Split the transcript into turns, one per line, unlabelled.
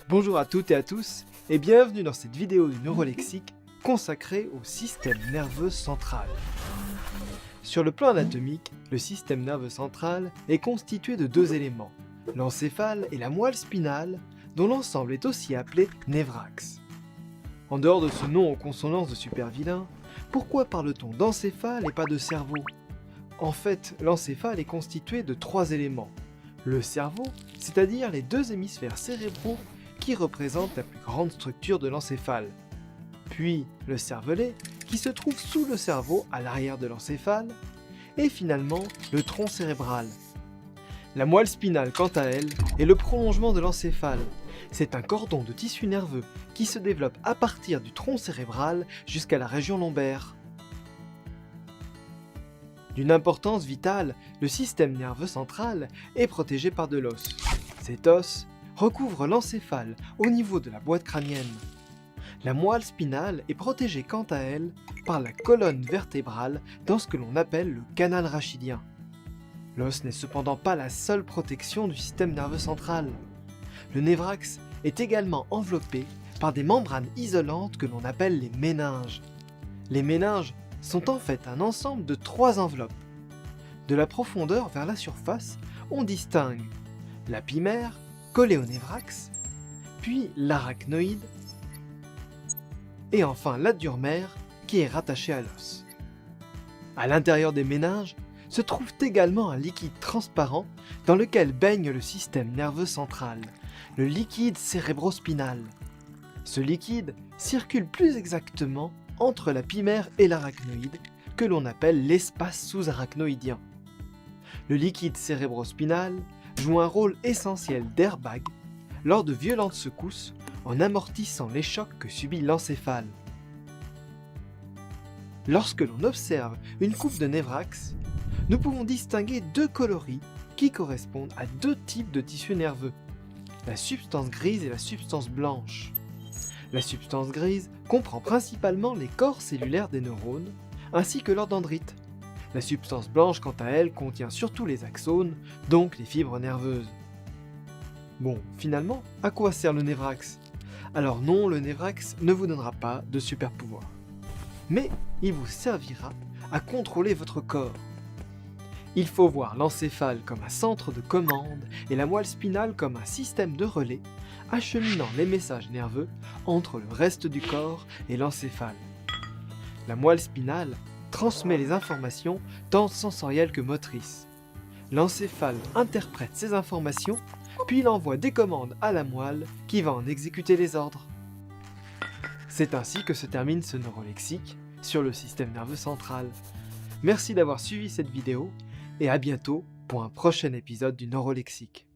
Bonjour à toutes et à tous, et bienvenue dans cette vidéo du neurolexique consacrée au système nerveux central. Sur le plan anatomique, le système nerveux central est constitué de deux éléments, l'encéphale et la moelle spinale, dont l'ensemble est aussi appelé névrax. En dehors de ce nom aux consonances de super vilain, pourquoi parle-t-on d'encéphale et pas de cerveau? En fait, l'encéphale est constitué de trois éléments. Le cerveau, c'est-à-dire les deux hémisphères cérébraux qui représentent la plus grande structure de l'encéphale. Puis le cervelet, qui se trouve sous le cerveau à l'arrière de l'encéphale. Et finalement, le tronc cérébral. La moelle spinale, quant à elle, est le prolongement de l'encéphale. C'est un cordon de tissu nerveux qui se développe à partir du tronc cérébral jusqu'à la région lombaire. D'une importance vitale, le système nerveux central est protégé par de l'os. Cet os recouvre l'encéphale au niveau de la boîte crânienne. La moelle spinale est protégée quant à elle par la colonne vertébrale dans ce que l'on appelle le canal rachidien. L'os n'est cependant pas la seule protection du système nerveux central. Le névrax est également enveloppé par des membranes isolantes que l'on appelle les méninges. Les méninges sont en fait un ensemble de trois enveloppes. De la profondeur vers la surface, on distingue la pimère, collée au névrax, puis l'arachnoïde, et enfin la durmère qui est rattachée à l'os. À l'intérieur des méninges se trouve également un liquide transparent dans lequel baigne le système nerveux central, le liquide cérébrospinal. Ce liquide circule plus exactement entre la pimère et l'arachnoïde, que l'on appelle l'espace sous-arachnoïdien. Le liquide cérébrospinal joue un rôle essentiel d'airbag lors de violentes secousses en amortissant les chocs que subit l'encéphale. Lorsque l'on observe une coupe de névrax, nous pouvons distinguer deux coloris qui correspondent à deux types de tissus nerveux, la substance grise et la substance blanche. La substance grise comprend principalement les corps cellulaires des neurones, ainsi que leurs dendrites. La substance blanche, quant à elle, contient surtout les axones, donc les fibres nerveuses. Bon, finalement, à quoi sert le névrax? Alors non, le névrax ne vous donnera pas de super pouvoir. Mais il vous servira à contrôler votre corps. Il faut voir l'encéphale comme un centre de commande et la moelle spinale comme un système de relais, acheminant les messages nerveux entre le reste du corps et l'encéphale. La moelle spinale transmet les informations tant sensorielles que motrices. L'encéphale interprète ces informations, puis il envoie des commandes à la moelle qui va en exécuter les ordres. C'est ainsi que se termine ce neurolexique sur le système nerveux central. Merci d'avoir suivi cette vidéo et à bientôt pour un prochain épisode du neurolexique.